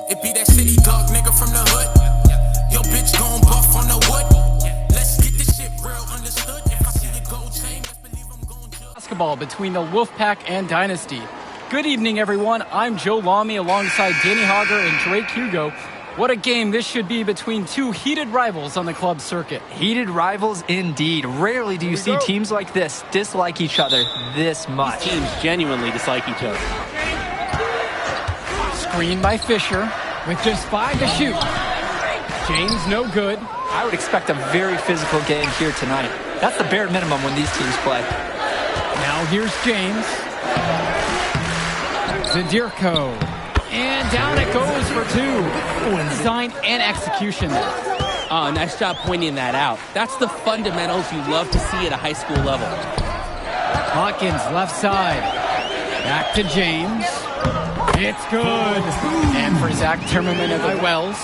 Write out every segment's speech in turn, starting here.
It be that city dog nigga from the hood. Yo, bitch gon' buff on the wood. Let's get this shit real understood. If I see a gold chain, best believe I'm gon' judge. Basketball between the Wolfpack and Dynasty. Good evening, everyone. I'm Joe Lamy alongside Danny Hogger and Drake Hugo. What a game this should be between two heated rivals on the club circuit. Heated rivals indeed. Rarely do you see teams like this dislike each other this much. These teams genuinely dislike each other. Screen by Fisher with just 5 to shoot. James no good. I would expect a very physical game here tonight. That's the bare minimum when these teams play. Now here's James. Zadirko. And down it goes for 2. Design and execution there. Oh, nice job pointing that out. That's the fundamentals you love to see at a high school level. Hawkins left side. Back to James. It's good. And for Zach Timmerman of the Wells.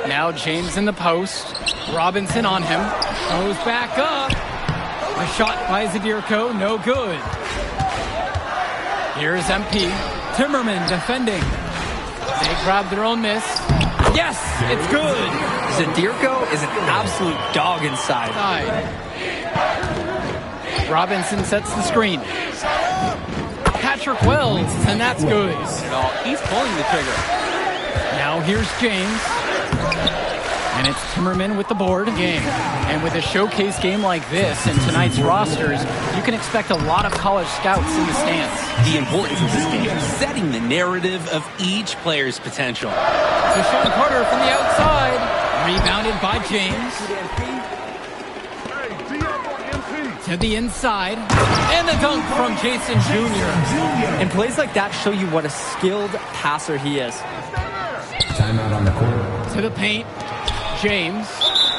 Now James in the post. Robinson on him. Goes back up. A shot by Zadirko. No good. Here's MP. Timmerman defending. They grab their own miss. Yes, it's good. Zadirko is an absolute dog inside. Robinson sets the screen. Patrick Wells, and that's good. He's pulling the trigger. Now here's James. And it's Timmerman with the board game. And with a showcase game like this in tonight's rosters, you can expect a lot of college scouts in the stands. The importance of this game, setting the narrative of each player's potential. So Sean Carter from the outside, rebounded by James. To the inside, and the dunk from Jason Jr. And plays like that show you what a skilled passer he is. Timeout on the court. To the paint, James,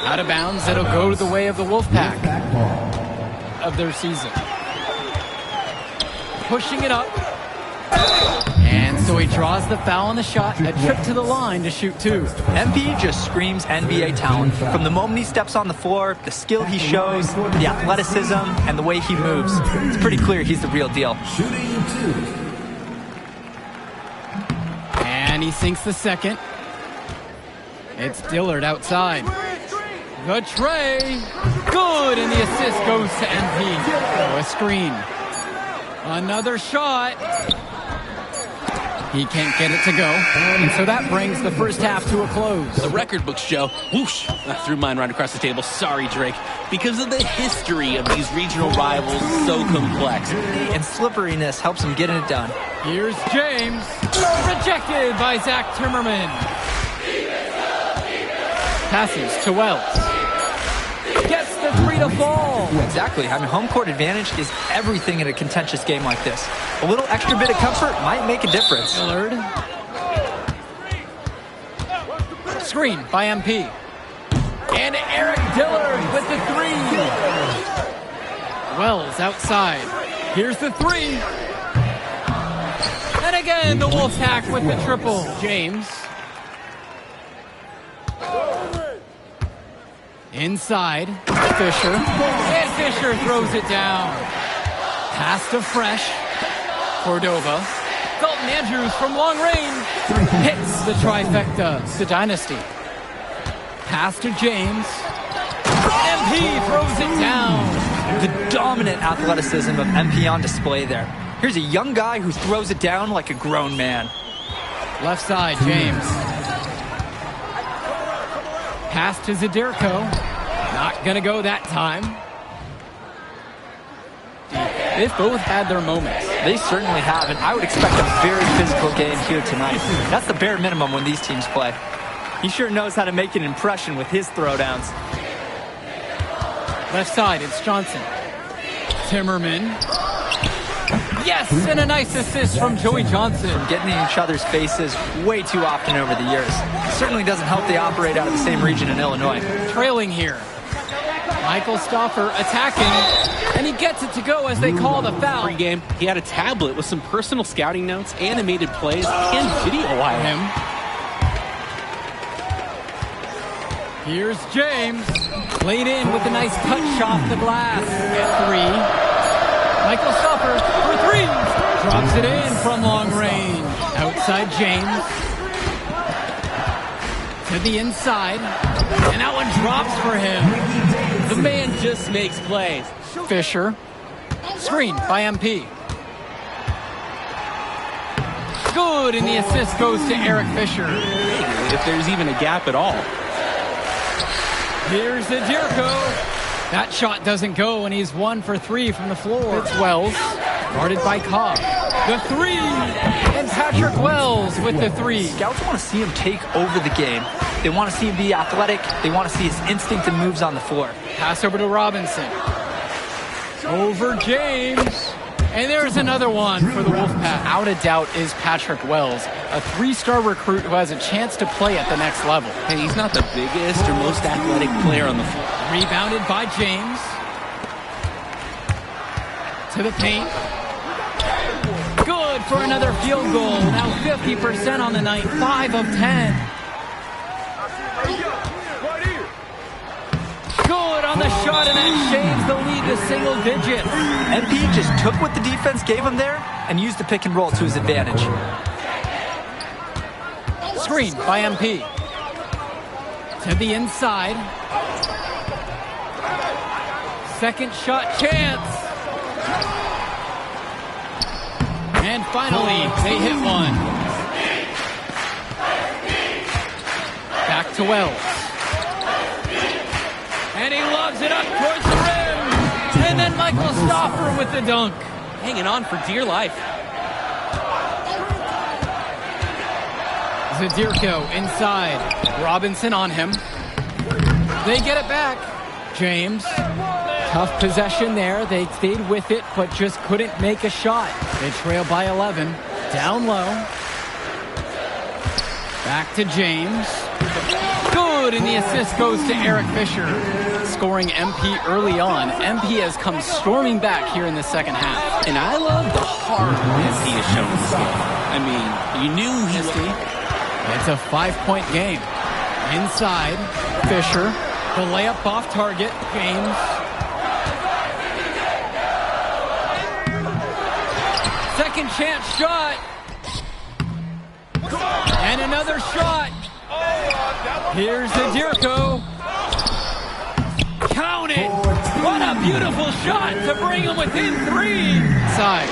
out of bounds. It'll go to the way of the Wolfpack of their season. Pushing it up. And so he draws the foul on the shot, a trip to the line to shoot 2. MP just screams NBA talent. From the moment he steps on the floor, the skill he shows, the athleticism, and the way he moves. It's pretty clear he's the real deal. Shooting 2. And he sinks the second. It's Dillard outside. The tray. Good, and the assist goes to MP. Oh, a screen. Another shot. He can't get it to go. And so that brings the first half to a close. The record books show, whoosh, I threw mine right across the table. Sorry, Drake. Because of the history of these regional rivals, so complex. And slipperiness helps him get it done. Here's James. Rejected by Zach Timmerman. Passes to Wells. Gets the 3 to fall. Exactly. Having home court advantage is everything in a contentious game like this. A little extra bit of comfort might make a difference. Dillard. Screen by MP. And Eric Dillard with the 3. Wells outside. Here's the 3. And again, the Wolfpack with the triple. James. Inside, Fisher. And Fisher throws it down. Pass to Fresh. Cordova. Dalton Andrews from long range. Hits the trifecta. The Dynasty. Pass to James. MP throws it down. The dominant athleticism of MP on display there. Here's a young guy who throws it down like a grown man. Left side, James. Pass to Zadirko. Not gonna go that time. They've both had their moments. They certainly have, and I would expect a very physical game here tonight. That's the bare minimum when these teams play. He sure knows how to make an impression with his throwdowns. Left side, it's Johnson. Timmerman. Yes, and a nice assist from Joey Johnson. Getting in each other's faces way too often over the years. Certainly doesn't help they operate out of the same region in Illinois. Trailing here. Michael Stauffer attacking, and he gets it to go as they call the foul. Pre-game, he had a tablet with some personal scouting notes, animated plays, and video of him. Here's James. Played in with a nice touch off the glass. At 3. Michael Stauffer for 3. Drops it in from long range. Outside James. To the inside. And that one drops for him. The man just makes plays. Fisher. Screen by MP. Good, and the assist goes to Eric Fisher. If there's even a gap at all. Here's Zadirko. That shot doesn't go, and he's 1 for 3 from the floor. It's Wells, guarded by Cobb. The three, and Patrick Wells with the three. Scouts want to see him take over the game. They want to see him be athletic. They want to see his instinct and moves on the floor. Pass over to Robinson. Over James. And there's another one for the Wolfpack. Out of doubt is Patrick Wells, a 3-star recruit who has a chance to play at the next level. Hey, he's not the biggest or most athletic player on the floor. Rebounded by James. To the paint. Good for another field goal. Now 50% on the night, 5 of 10. Good on the shot, and that shaves the lead to single digits. MP just took what the defense gave him there and used the pick and roll to his advantage. Screen by MP. To the inside. Second shot chance. And finally, they hit one. Back to Wells. And he loves it up towards the rim. And then Michael Stauffer with the dunk. Hanging on for dear life. Zadirko inside. Robinson on him. They get it back. James. Tough possession there. They stayed with it, but just couldn't make a shot. They trail by 11. Down low. Back to James. Good, and the assist goes to Eric Fisher. Scoring MP early on. MP has come storming back here in the second half. And I love the heart MP has shown this game. I mean, you knew he was... It's a 5-point game. Inside, Fisher. The layup off target. James. Second chance shot. And another shot. Here's Zadirko. Count it. What a beautiful shot to bring him within 3. Side.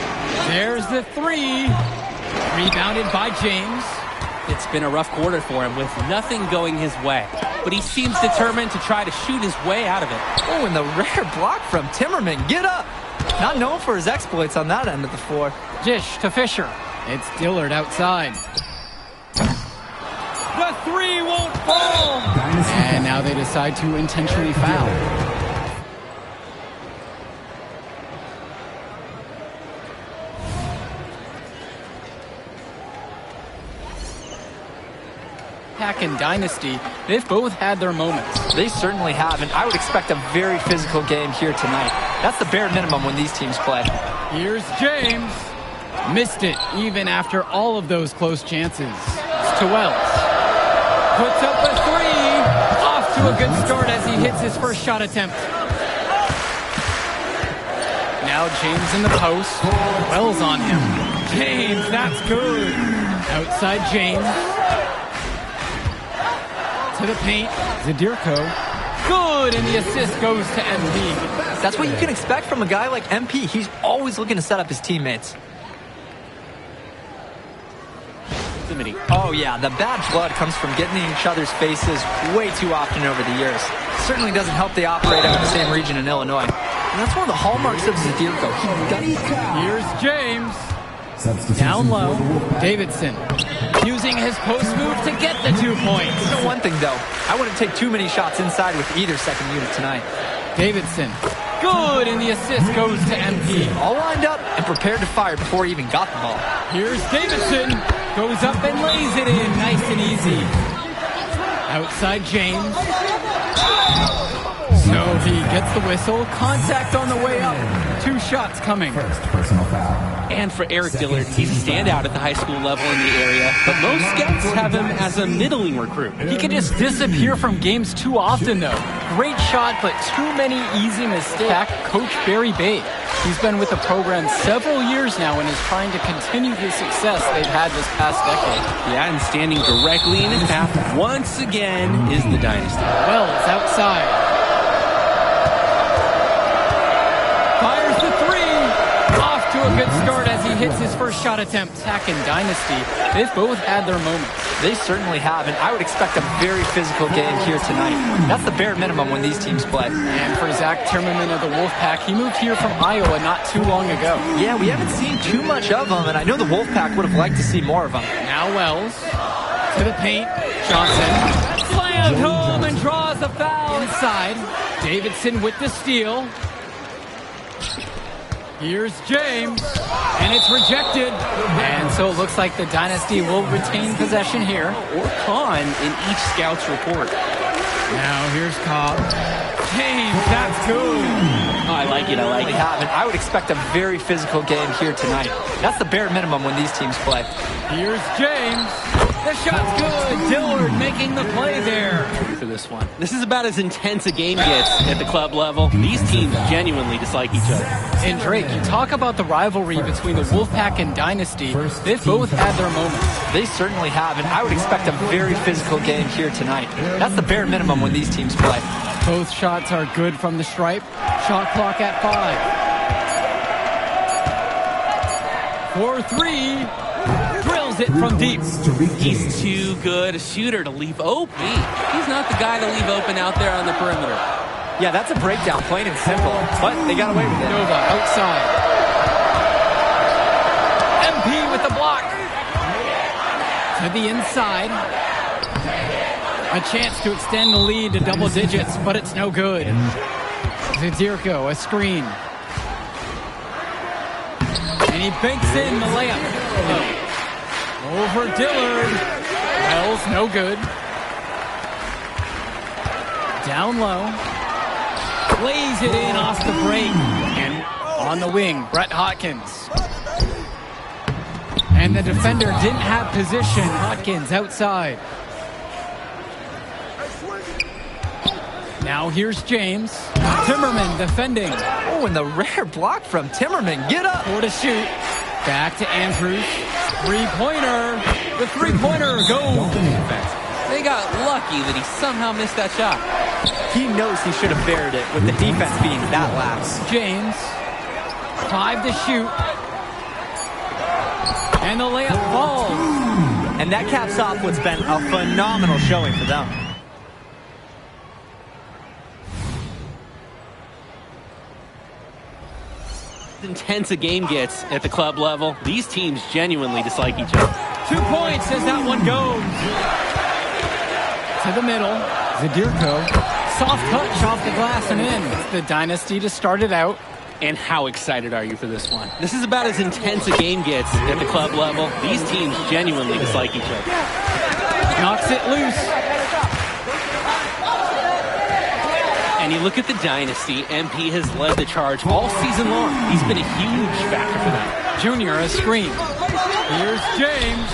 There's the 3. Rebounded by James. It's been a rough quarter for him with nothing going his way. But he seems determined to try to shoot his way out of it. Oh, and the rare block from Timmerman. Get up. Not known for his exploits on that end of the floor. Dish to Fisher. It's Dillard outside. The 3 won't fall. And now they decide to intentionally foul. Pack and Dynasty, they've both had their moments. They certainly have, and I would expect a very physical game here tonight. That's the bare minimum when these teams play. Here's James. Missed it, even after all of those close chances. It's to Wells. Puts up a 3. Off to a good start as he hits his first shot attempt. Now James in the post. Wells on him. James, that's good. Outside James. To the paint. Zadirko. Good, and the assist goes to MP. That's what you can expect from a guy like MP. He's always looking to set up his teammates. Oh yeah, the bad blood comes from getting in each other's faces way too often over the years. Certainly doesn't help they operate out of the same region in Illinois. And that's one of the hallmarks of Zadirko. Here's James. Down low, Davidson using his post move to get the 2 points. You know one thing though, I wouldn't take too many shots inside with either second unit tonight. Davidson, good, and the assist goes to MP. All lined up and prepared to fire before he even got the ball. Here's Davidson, goes up and lays it in, nice and easy. Outside James. So he gets the whistle, contact on the way up. 2 shots coming. First personal foul. And for Eric Dillard, he's a standout at the high school level in the area, but most scouts have him as a middling recruit. He can just disappear from games too often, though. Great shot, but too many easy mistakes. Back Coach Barry Bate. He's been with the program several years now and is trying to continue the success they've had this past decade. Yeah, and standing directly in his path once again is the Dynasty. Wells outside. Fires the three. Off to a good start as he hits his first shot attempt. Sack and Dynasty, they've both had their moments. They certainly have, and I would expect a very physical game here tonight. That's the bare minimum when these teams play. And for Zach Timmerman of the Wolfpack, he moved here from Iowa not too long ago. Yeah, we haven't seen too much of him, and I know the Wolfpack would have liked to see more of him. Now Wells to the paint. Johnson slams home and draws the foul inside. Davidson with the steal. Here's James, and it's rejected. And so it looks like the Dynasty will retain possession here. Or Kahn in each scout's report. Now here's Cobb. James, that's good. Oh, I like it, I like it. I would expect a very physical game here tonight. That's the bare minimum when these teams play. Here's James. The shot's good. Dillard making the play there. For this one. This is about as intense a game gets at the club level. These teams genuinely dislike each other. And Drake, you talk about the rivalry between the Wolfpack and Dynasty. They've both had their moments. They certainly have, and I would expect a very physical game here tonight. That's the bare minimum when these teams play. Both shots are good from the stripe. Shot clock at 5. 4-3. Drills it from deep. He's too good a shooter to leave open. He's not the guy to leave open out there on the perimeter. Yeah, that's a breakdown, plain and simple. But they got away with it. Nova outside. MP with the block. To the inside. A chance to extend the lead to double digits, but it's no good. Zadirko, a screen. And he banks in the layup. Over Dillard. Wells, no good. Down low. Lays it in off the break. And on the wing, Brett Hotkins. And the defender didn't have position. Hotkins outside. Now here's James. Timmerman defending. Oh, and the rare block from Timmerman. Get up. 4 to shoot. Back to Andrews. Three-pointer. The three-pointer goes. They got lucky that he somehow missed that shot. He knows he should have buried it with the defense being that lax. James. 5 to shoot. And the layup falls. And that caps off what's been a phenomenal showing for them. Intense a game gets at the club level, these teams genuinely dislike each other. 2 points as that one goes. To the middle. Zadirko. Soft touch off the glass and in. It's the Dynasty to start it out. And how excited are you for this one? This is about as intense a game gets at the club level. These teams genuinely dislike each other. Knocks it loose. And you look at the Dynasty, MP has led the charge all season long. He's been a huge factor for them. Junior, a screen. Here's James.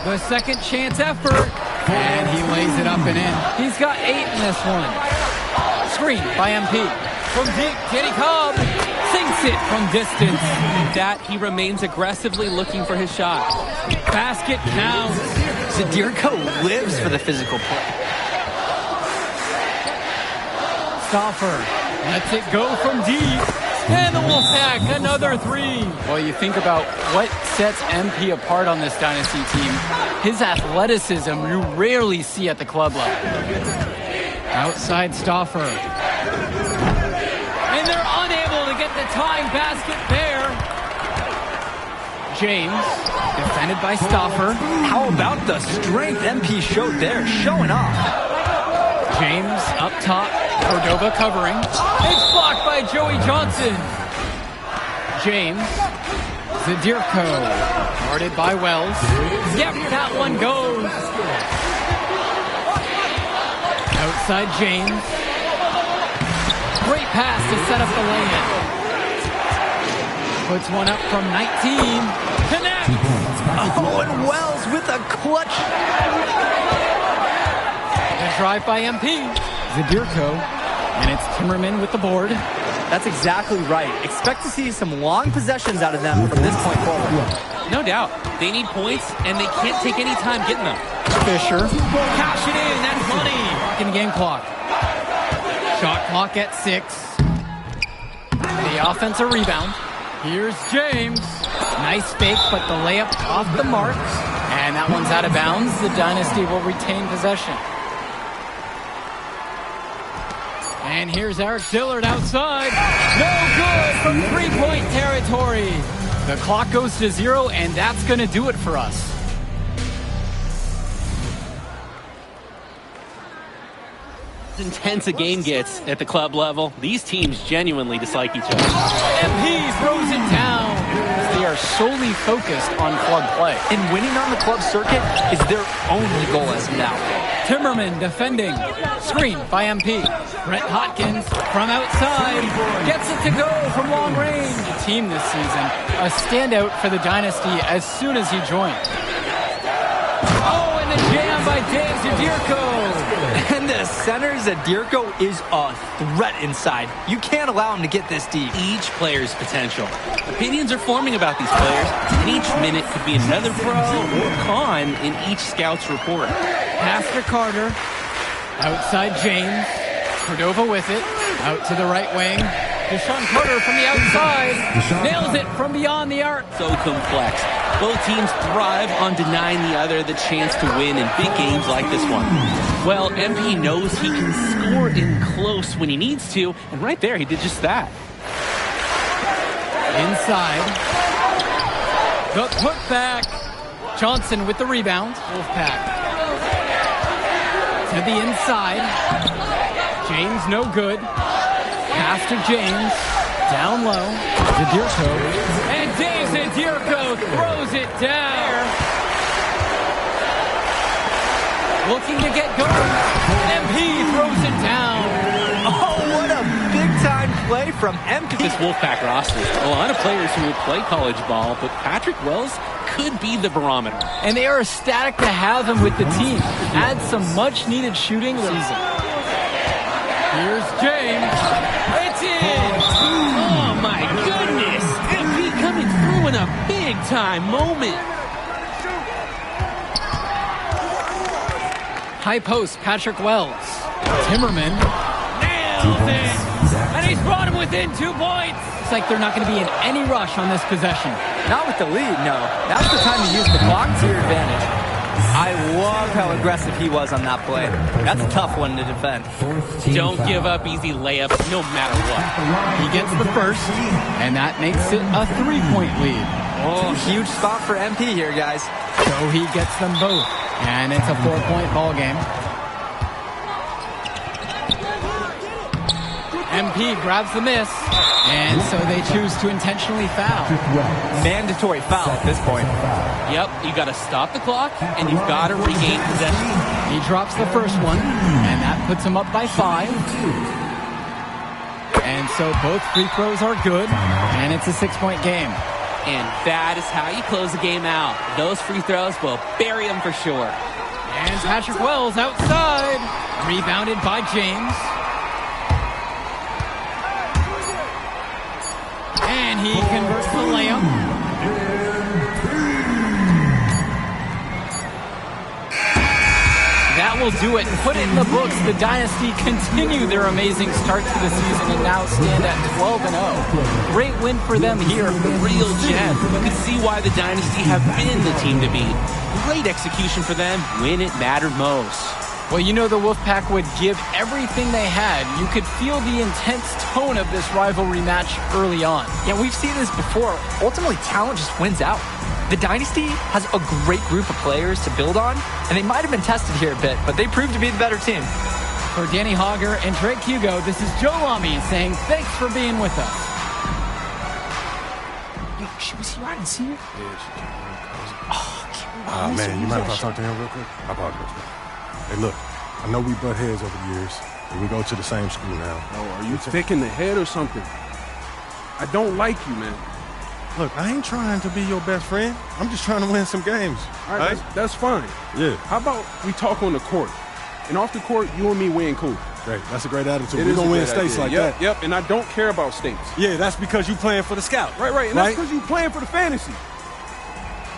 The second chance effort. And he lays it up and in. He's got 8 in this one. Screen by MP. From deep, Kenny Cobb sinks it from distance. That he remains aggressively looking for his shot. Basket counts. Zadirko lives for the physical play. Stoffer lets it go from deep. And the Wolfpack, another 3. Well, you think about what sets MP apart on this Dynasty team. His athleticism you rarely see at the club level. Outside Stoffer. And they're unable to get the tying basket there. James, defended by Stoffer. How about the strength MP showed there? Showing off. James up top. Cordova covering. It's blocked by Joey Johnson. James. Zadirko. Guarded by Wells. Yep, that one goes. Outside James. Great pass to set up the lay-in. Puts one up from 19. Connect. Oh, and Wells with a clutch. A drive by MP. Zadirko. And it's Timmerman with the board. That's exactly right. Expect to see some long possessions out of them from this point forward. No doubt. They need points, and they can't take any time getting them. Fisher Cash it in. That's money. in the game clock. Shot clock at 6. The offensive rebound. Here's James. Nice fake, but the layup off the mark. And that one's out of bounds. The Dynasty will retain possession. And here's Eric Dillard outside. No good from three-point territory. The clock goes to 0, and that's going to do it for us. As intense a game gets at the club level, these teams genuinely dislike each other. MP throws it down. They are solely focused on club play. And winning on the club circuit is their only goal as of now. Timmerman defending. Screen by MP. Brett Hotkins from outside. Gets it to go from long range. The team this season, a standout for the Dynasty as soon as he joined. Oh, and the jam by Dave Zadirko. And the center, Zadirko, is a threat inside. You can't allow him to get this deep. Each player's potential. Opinions are forming about these players, and each minute could be another pro or con in each scout's report. Pass to Carter. Outside James. Cordova with it. Out to the right wing. Deshaun Carter from the outside. Nails it from beyond the arc. So complex. Both teams thrive on denying the other the chance to win in big games like this one. Well, MP knows he can score in close when he needs to, and right there he did just that. Inside. The putback. Johnson with the rebound. Wolfpack. To the inside. James no good. Pass to James. Down low. Zadirko. And Dave Zadirko throws it down. Looking to get going. MP throws it down. Oh, what a big-time play from MP. This Wolfpack roster, a lot of players who will play college ball, but Patrick Wells could be the barometer. And they are ecstatic to have him with the team. Add some much-needed shooting season. Here's James. It's in. Oh my goodness! MP coming through in a big-time moment. High post, Patrick Wells. Timmerman. Nails it. And he's brought him within 2 points. Looks like they're not going to be in any rush on this possession. Not with the lead, no. Now's the time to use the clock to your advantage. I love how aggressive he was on that play. That's a tough one to defend. Don't give up easy layups no matter what. He gets the first, and that makes it a 3-point lead. Oh, huge spot for MP here, guys. So he gets them both, and it's a 4-point ball game. MP grabs the miss, and so they choose to intentionally foul. Mandatory foul at this point. Yep, you got to stop the clock, and you've got to regain possession. He drops the first one, and that puts him up by 5. And so both free throws are good, and it's a 6-point game. And that is how you close the game out. Those free throws will bury them for sure. And Patrick Wells outside, rebounded by James. And he converts the layup. That will do it. Put it in the books. The Dynasty continue their amazing start to the season and now stand at 12-0. Great win for them here. Real gem. You can see why the Dynasty have been the team to beat. Great execution for them when it mattered most. Well, you know the Wolfpack would give everything they had. You could feel the intense tone of this rivalry match early on. Yeah, we've seen this before. Ultimately, talent just wins out. The Dynasty has a great group of players to build on, and they might have been tested here a bit, but they proved to be the better team. For Danny Hogger and Drake Hugo, this is Joe Lamy saying thanks for being with us. Yo, she was here. I didn't see her. Yeah, she came real close. Oh, man, you mind if I talk to him real quick? I apologize, man. Hey, look, I know we butt heads over the years, and we go to the same school now. Oh, are you thick in the head or something? I don't like you, man. Look, I ain't trying to be your best friend. I'm just trying to win some games. All right, that's fine. Yeah. How about we talk on the court? And off the court, you and me win cool. great. That's a great attitude. It We're is going a to win great states idea. like Yep, that. Yep, and I don't care about states. Yeah, that's because you playing for the scout. Right, and that's because you playing for the fantasy.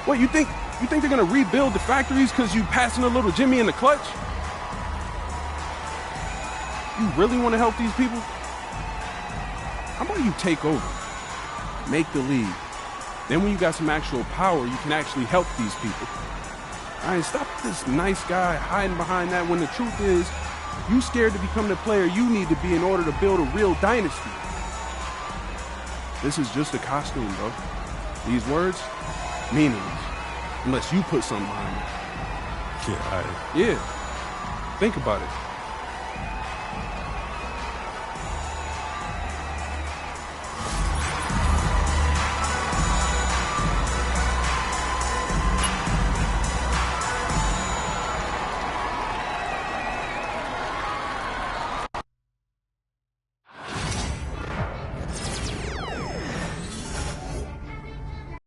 What, you think they're going to rebuild the factories because you passing a little Jimmy in the clutch? You really want to help these people? How about you take over, make the league? Then when you got some actual power, you can actually help these people. All right, stop this nice guy hiding behind that when the truth is, you scared to become the player you need to be in order to build a real dynasty. This is just a costume, bro. These words, meaningless, unless you put something behind it. Yeah, Yeah, think about it.